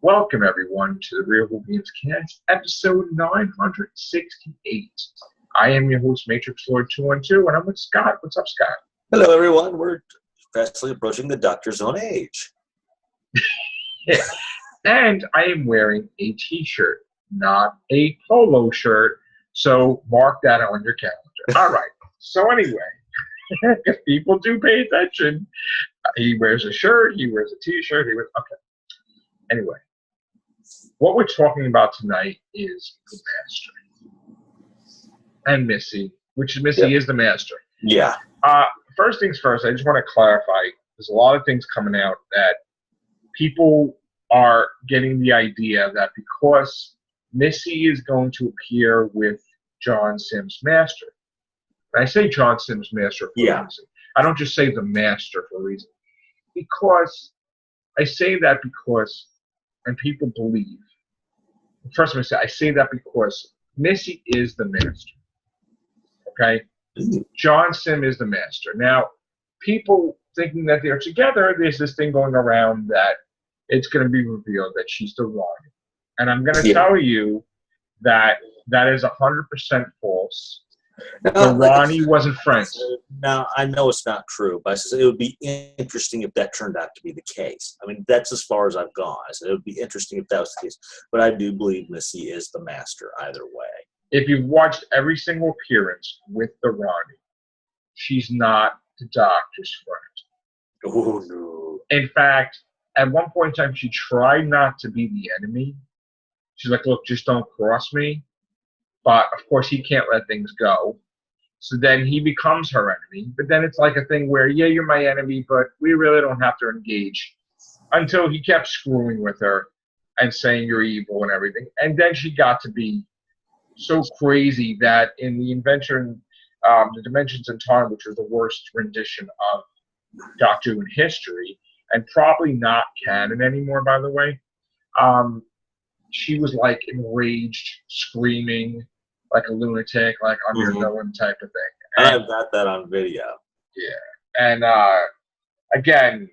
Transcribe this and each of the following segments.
Welcome, everyone, to the Real Whovians Cast, episode 968. I am your host, Matrixlord212, and I'm with Scott. What's up, Scott? Hello, everyone. We're fastly approaching the doctor's own age. Yeah. And I am wearing a t-shirt, not a polo shirt, so mark that on your calendar. All right. So anyway, if people do pay attention, he wears a shirt, he wears a t-shirt, okay. Anyway, what we're talking about tonight is the Master and Missy, which Missy is the Master. Yeah. First things first, I just want to clarify, there's a lot of things coming out that people are getting the idea that because Missy is going to appear with John Sims' Master. And I say John Sims' Master for a reason. I don't just say the Master for a reason. Because I say that because, and people believe, first I say that because Missy is the Master. Okay? John Sim is the Master. Now, people thinking that they're together, there's this thing going around that it's going to be revealed that she's the Ronnie. And I'm going to tell you that that is 100% false. The Ronnie wasn't friends. Now, I know it's not true, but I said it would be interesting if that turned out to be the case. I mean, that's as far as I've gone. I said it would be interesting if that was the case. But I do believe Missy is the Master either way. If you've watched every single appearance with the Ronnie, she's not the Doctor's friend. Oh, no. In fact, at one point in time, she tried not to be the enemy. She's like, look, just don't cross me. But, of course, he can't let things go. So then he becomes her enemy. But then it's like a thing where, yeah, you're my enemy, but we really don't have to engage. Until he kept screwing with her and saying you're evil and everything. And then she got to be so crazy that in the invention, the Dimensions in Time, which was the worst rendition of Doctor Who in history, and probably not canon anymore, by the way, she was like enraged, screaming like a lunatic, like I'm your villain type of thing. And I've got that on video. Yeah. And again,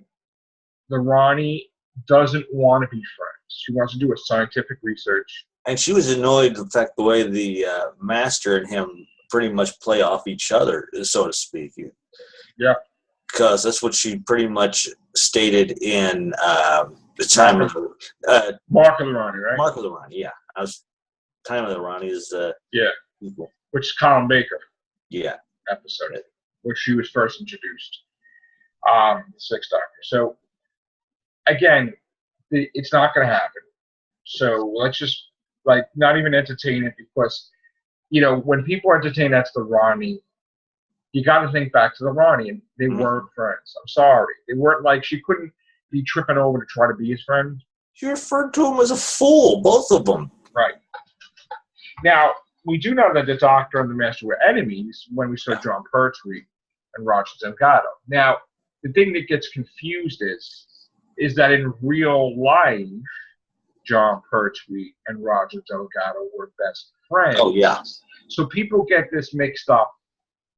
the Ronnie doesn't want to be friends. She wants to do a scientific research. And she was annoyed the fact the way the Master and him pretty much play off each other, so to speak. Yeah. Because that's what she pretty much stated in the time of the Mark of the Ronnie, right? Mark of the Ronnie, yeah. Time of the Ronnie is equal. Which is Colin Baker. Yeah. Episode, which she was first introduced. The Sixth Doctor. So again, it's not going to happen. So let's just not even entertain it because when people entertain that's the Ronnie. You got to think back to the Ronnie, and they weren't friends. I'm sorry, they weren't she couldn't be tripping over to try to be his friend. You referred to him as a fool, both of them. Right. Now, we do know that the Doctor and the Master were enemies when we saw John Pertwee and Roger Delgado. Now, the thing that gets confused is that in real life, John Pertwee and Roger Delgado were best friends. Oh, yeah. So people get this mixed up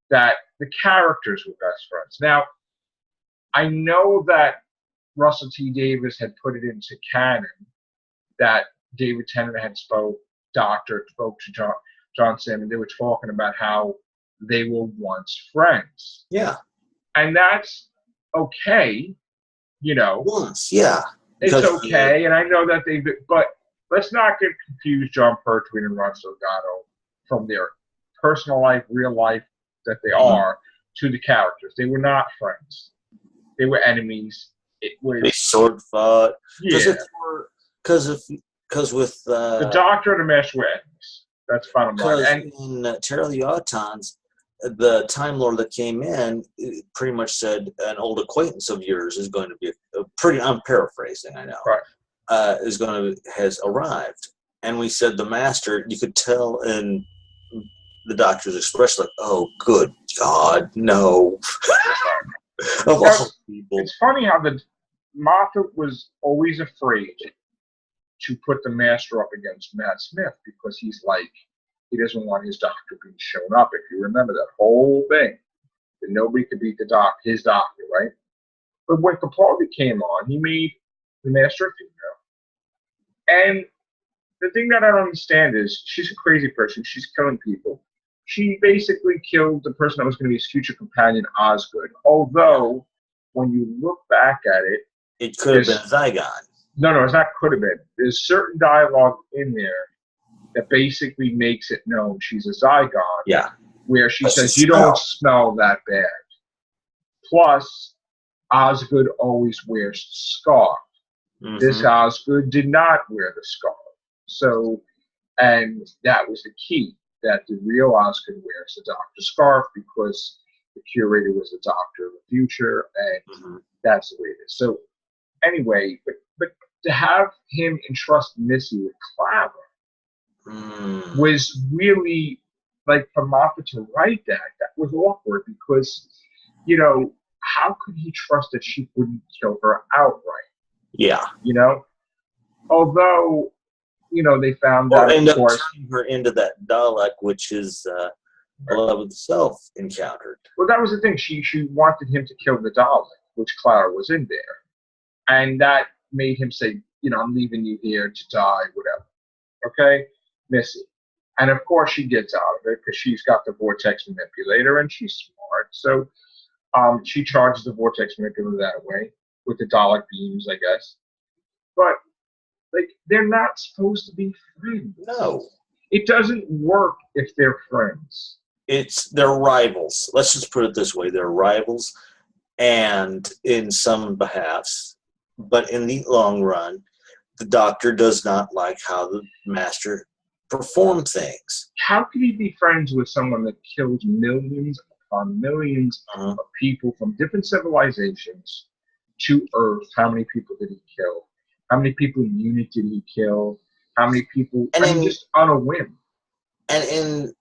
that the characters were best friends. Now, I know that Russell T. Davies had put it into canon that David Tennant had spoke to John Sim, and they were talking about how they were once friends. Yeah. And that's okay, Once, yeah. It's okay, and I know that but let's not get confused John Pertwee and Russell Delgado from their personal life, real life that they are, to the characters. They were not friends. They were enemies. They sword fought. Yeah. Because with the Doctor and the Master were enemies. That's bottom line. And in Terror of the Autons, the Time Lord that came in pretty much said an old acquaintance of yours is going to be I'm paraphrasing, I know. Right. Has arrived. And we said the Master, you could tell in the Doctor's expression, like, oh, good God, no. Of all people. It's funny how the Moffat was always afraid to put the Master up against Matt Smith because he's he doesn't want his Doctor being shown up. If you remember that whole thing, that nobody could beat his Doctor, right? But when Capaldi came on, he made the Master a female. And the thing that I don't understand is she's a crazy person. She's killing people. She basically killed the person that was going to be his future companion, Osgood. Although, when you look back at it, it could have been a Zygon. No, it's not could have been. There's certain dialogue in there that basically makes it known she's a Zygon. Yeah. Where she says, you don't smell that bad. Plus, Osgood always wears the scarf. Mm-hmm. This Osgood did not wear the scarf. So, and that was the key, that the real Osgood wears the doctor's scarf because the curator was the doctor of the future, and that's the way it is. So, anyway, but to have him entrust Missy with Clara was really, like, for Moffat to write that was awkward because, you know, how could he trust that she wouldn't kill her outright? Yeah. You know? Although, you know, they found out, of course, turning her into that Dalek, which is Love itself encountered. Well, that was the thing. She wanted him to kill the Dalek, which Clara was in there. And that made him say, you know, I'm leaving you here to die, whatever. Okay? Missy. And, of course, she gets out of it because she's got the vortex manipulator and she's smart. So she charges the vortex manipulator that way with the Dalek beams, I guess. But, like, they're not supposed to be friends. No. It doesn't work if they're friends. They're rivals. Let's just put it this way. They're rivals, and in some behalfs, but in the long run, the Doctor does not like how the Master performed things. How could he be friends with someone that killed millions upon millions of people from different civilizations to Earth? How many people did he kill? How many people in Unit did he kill? How many people? Just on a whim. And in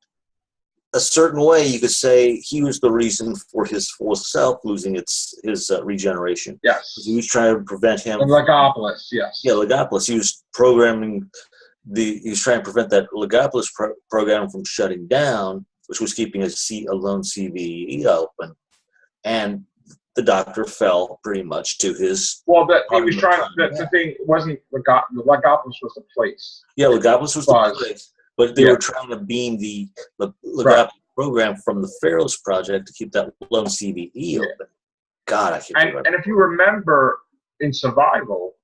a certain way, you could say he was the reason for his full self losing his regeneration. Yes. He was trying to prevent him. And Legopolis, yes. Yeah, Legopolis. He was programming he was trying to prevent that Legopolis program from shutting down, which was keeping a lone CVE open. And the Doctor fell pretty much to his. Well, he was trying. The thing wasn't Legopolis was the place. Yeah, Legopolis was the place, but they were trying to beam the Legopolis program from the Pharaoh's project to keep that lone CVE open. God, I can't remember. And if you remember in Survival,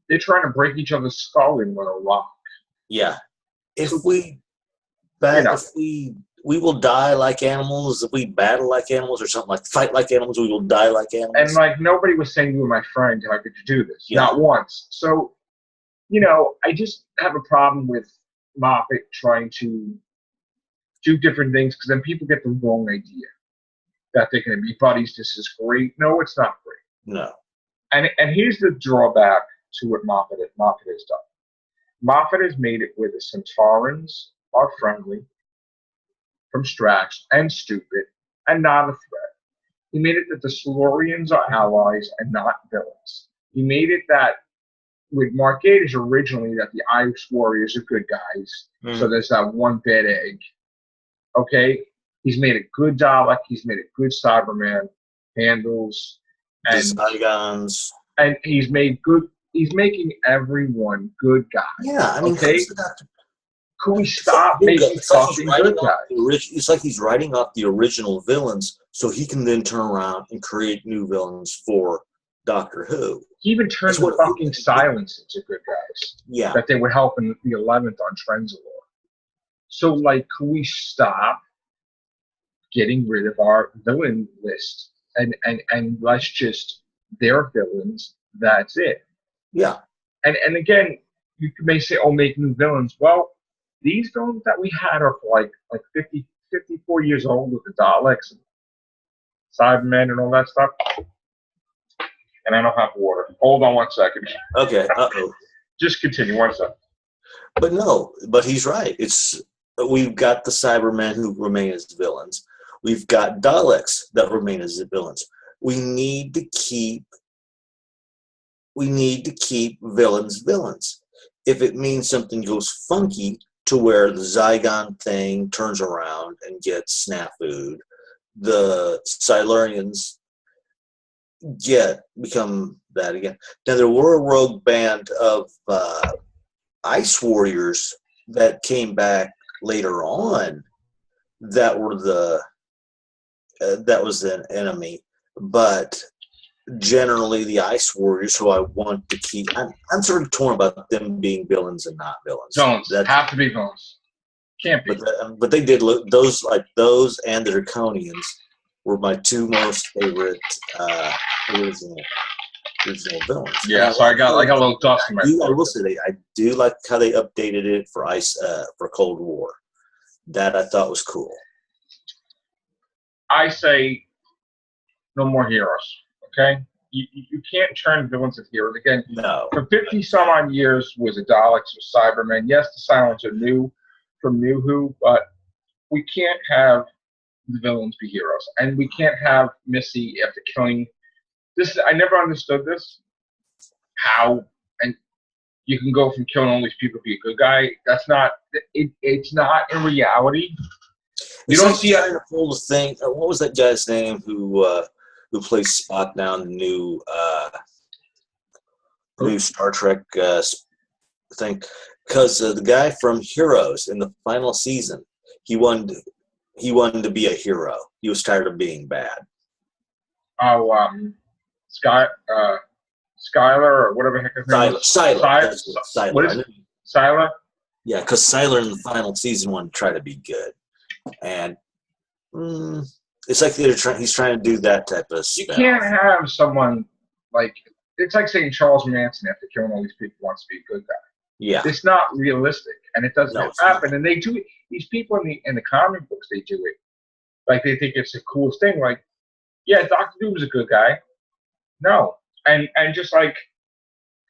they're trying to break each other's skull in with a rock. Yeah, if we will die like animals. If we battle like animals or something fight like animals, we will die like animals. And like nobody was saying you were my friend, how could you do this? Yeah. Not once. So, you know, I just have a problem with Moffat trying to do different things because then people get the wrong idea that they're going to be buddies. This is great. No, it's not great. No. And here's the drawback to what Moffat has done. Moffat has made it where the Centaurans are friendly from Strax and stupid and not a threat. He made it that the Silurians are allies and not villains. He made it that with Mark Gatiss originally that the Ice Warriors are good guys. So there's that one bad egg. Okay? He's made a good Dalek. He's made a good Cyberman. Handles. And Zygons. And he's making everyone good guys. Yeah, I mean, okay? Can we stop making fucking good guys? It's like he's writing off the original villains so he can then turn around and create new villains for Doctor Who. He even turned the fucking Silence into good guys. Yeah. That they were helping the 11th on Trenzalore. So, like, can we stop getting rid of our villain list? And let's just, they're villains, that's it. Yeah. And again, you may say, oh, make new villains. Well, these villains that we had are like 54 years old with the Daleks and Cybermen and all that stuff. And I don't have water. Hold on 1 second. Okay. Uh-oh. Just continue 1 second. But he's right. We've got the Cybermen who remain as villains. We've got Daleks that remain as villains. We need to keep villains. If it means something goes funky to where the Zygon thing turns around and gets snafu'd, the Silurians become that again. Now there were a rogue band of Ice Warriors that came back later on that were that was an enemy, but generally the Ice Warriors, who I want to keep, I'm sort of torn about them being villains and not villains. Villains have to be villains. Can't be. But they did look those and the Draconians were my two most favorite original villains. Yeah, so I got a little dust in my throat. I will say I do like how they updated it for for Cold War. That I thought was cool. I say no more heroes. Okay, you can't turn villains into heroes again. No. For 50 some odd years was the Daleks, was Cybermen. Yes, the Silence are new from New Who, but we can't have the villains be heroes, and we can't have Missy after killing. I never understood this. How and you can go from killing all these people to be a good guy. That's not. It's not in reality. You don't see a whole thing. What was that guy's name who plays Spock now in the new Star Trek thing? Because the guy from Heroes in the final season, he wanted to be a hero. He was tired of being bad. Oh, Skylar or whatever the heck his name is. Siler. What is it? Siler? Yeah, because Siler in the final season wanted to try to be good, and it's like he's trying to do that type of spell. You can't have someone it's like saying Charles Manson after killing all these people wants to be a good guy. Yeah, it's not realistic, and it doesn't happen. And they do these people in the comic books. They do it like they think it's the coolest thing. Like, yeah, Dr. Doom was a good guy. No, and just like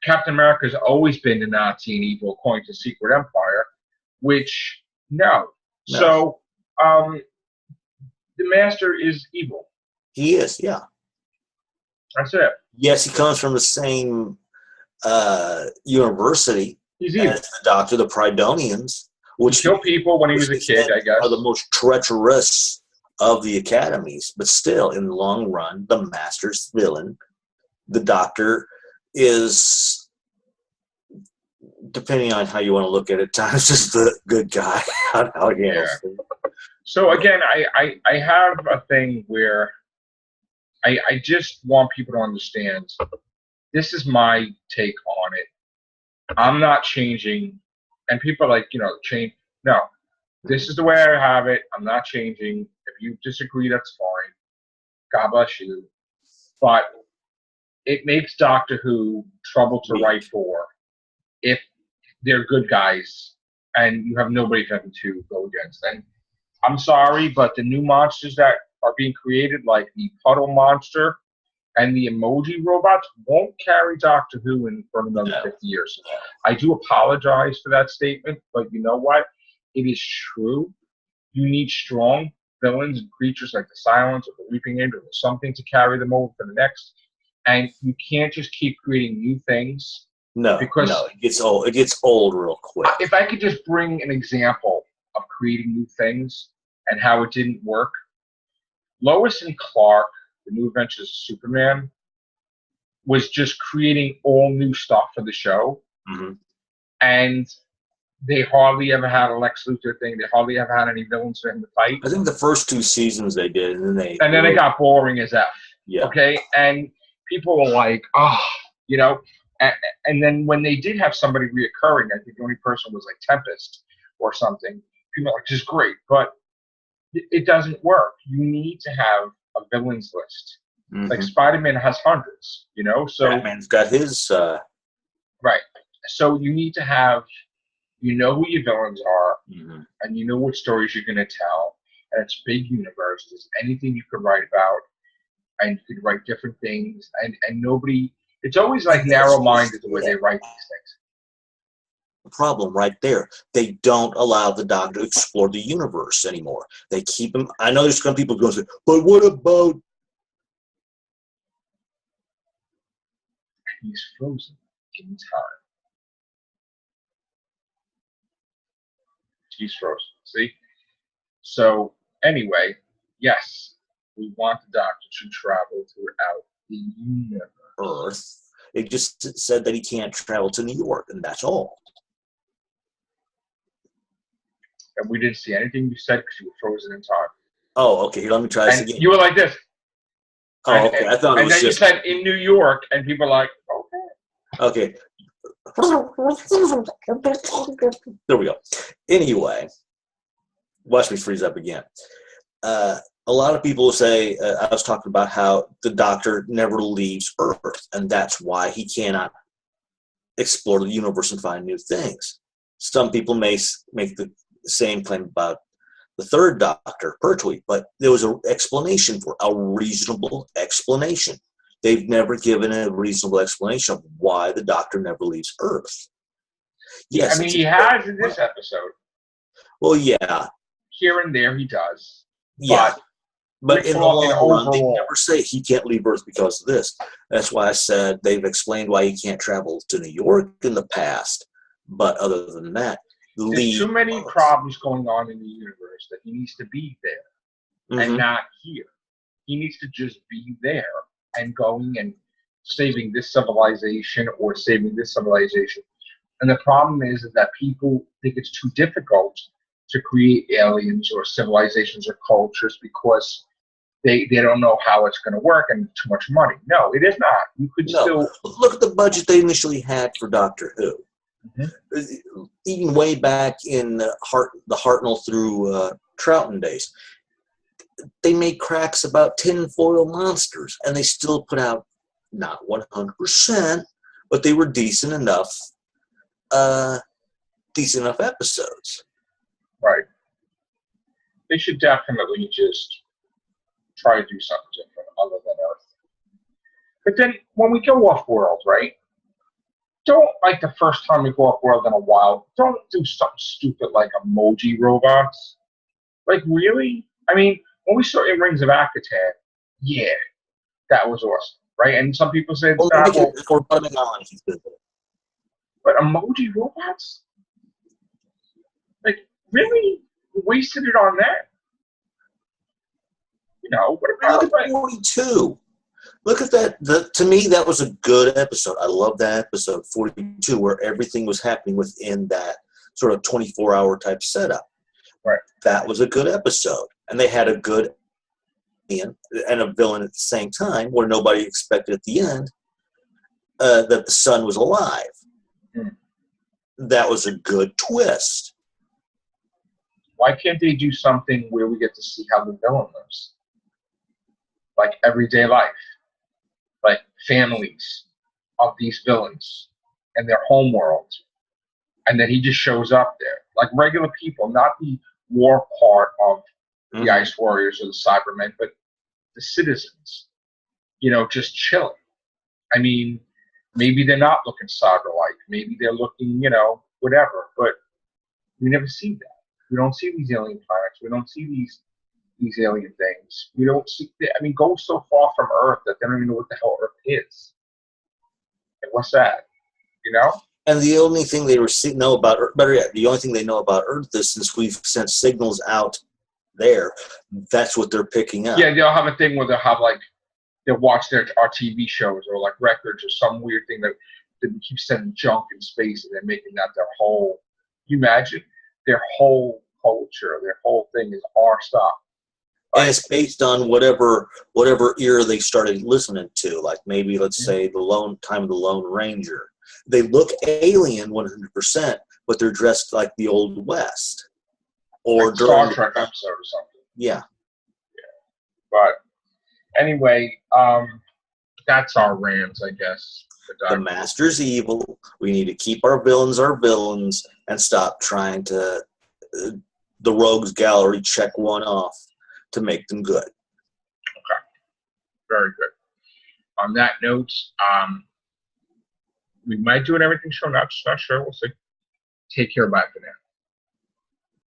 Captain America's always been the Nazi and evil according to Secret Empire, which no. So the Master is evil. He is, yeah. That's it. Yes, he comes from the same university. He's evil. As the Doctor, the Prydonians, which killed people when he was a kid, I guess, are the most treacherous of the academies. But still, in the long run, the Master's villain. The Doctor is, depending on how you want to look at it, times just the good guy. So again, I have a thing where I just want people to understand this is my take on it. I'm not changing, and people are like, change. No, this is the way I have it. I'm not changing. If you disagree, that's fine. God bless you. But it makes Doctor Who trouble to write for if they're good guys and you have nobody for them to go against. And I'm sorry, but the new monsters that are being created, like the puddle monster and the emoji robots, won't carry Doctor Who for another 50 years. I do apologize for that statement, but you know what? It is true. You need strong villains and creatures like the Silence or the Weeping Angel or something to carry them over for the next. And you can't just keep creating new things. No, it gets old. It gets old real quick. If I could just bring an example of creating new things and how it didn't work. Lois and Clark, The New Adventures of Superman, was just creating all new stuff for the show. Mm-hmm. And they hardly ever had a Lex Luthor thing. They hardly ever had any villains for him to fight. I think the first 2 seasons they did, and then it got boring as F. Yeah. Okay? And people were like, and then when they did have somebody reoccurring, I think the only person was like Tempest or something. People were like, this is great, but it doesn't work. You need to have a villains list. Mm-hmm. Like Spider-Man has hundreds, so Batman's got his right. So you need to have, who your villains are, mm-hmm. and you know what stories you're going to tell, and it's a big universe. There's anything you could write about, and you could write different things, and nobody. It's always like narrow-minded the way they write these things. The problem right there, they don't allow the Doctor to explore the universe anymore. They keep him. I know there's some people going to say, but what about? He's frozen in time. He's frozen. See? So, anyway, yes, we want the Doctor to travel throughout the universe. Earth. It just said that he can't travel to New York, and that's all. And we didn't see anything you said because you were frozen in time. Oh, okay. Here, let me try this And again. you were like this. Oh, okay. I thought it was and then just. you said in New York, and people were like, Okay. There we go. Anyway, watch me freeze up again. A lot of people say, I was talking about how the Doctor never leaves Earth, and that's why he cannot explore the universe and find new things. Some people may make the same claim about the third Doctor, Pertwee, but there was an explanation for a reasonable explanation. They've never given a reasonable explanation of why the Doctor never leaves Earth. Yes, I mean, he has in this episode. Well, yeah. Here and there he does. Yeah. But in the long run, they overall, never say he can't leave Earth because of this. That's why I said they've explained why he can't travel to New York in the past. But other than that, there's too many problems going on in the universe that he needs to be there and not here. He needs to just be there and going and saving this civilization or saving this civilization. And the problem is that people think it's too difficult to create aliens or civilizations or cultures because they don't know how it's going to work and too much money. No, it is not. You could still look at the budget they initially had for Doctor Who. Even way back in the Hartnell through Troughton days, they made cracks about tinfoil monsters, and they still put out not 100%, but they were decent enough episodes. Right. They should definitely just try to do something different other than Earth. But then when we go off world, right? Don't, like the first time we go off world in a while, don't do something stupid like emoji robots. Like, really? I mean, when we saw in Rings of Akatan, yeah, that was awesome, right? And some people say but emoji robots? Like, really? We wasted it on that? You know, what about look at 42? Look at that. To me, that was a good episode. I love that episode, 42, where everything was happening within that sort of 24-hour type setup. Right. That was a good episode. And they had a good and a villain at the same time where nobody expected at the end that the son was alive. That was a good twist. Why can't they do something where we get to see how the villain lives? Like everyday life. Like families of these villains and their home world. And then he just shows up there. Like regular people, not the war part of the Ice Warriors or the Cybermen, but the citizens, you know, just chilling. I mean, maybe they're not looking cyber-like. Maybe they're looking, you know, whatever. But we never see that. We don't see these alien planets. We don't see these alien things. We don't see. I mean, go so far from Earth that they don't even know what the hell Earth is. Like, what's that? You know. And the only thing they know about Earth, better yet, the only thing they know about Earth is since we've sent signals out there, that's what they're picking up. Yeah, they'll have a thing where they'll have like they'll watch our TV shows or like records or some weird thing that they keep sending junk in space and they're making that their whole. Can you imagine their whole culture, their whole thing is our stuff. And it's based on whatever era they started listening to, like maybe let's say the time of the Lone Ranger. They look alien 100%, but they're dressed like the Old West, or like Star Trek episode or something. Yeah. But anyway, that's our rants, I guess. The Master's evil. We need to keep our villains, and stop trying to the rogues gallery check one off to make them good. Okay. Very good. On that note, we might do an everything show. Not sure. We'll see. Take care. Bye for now.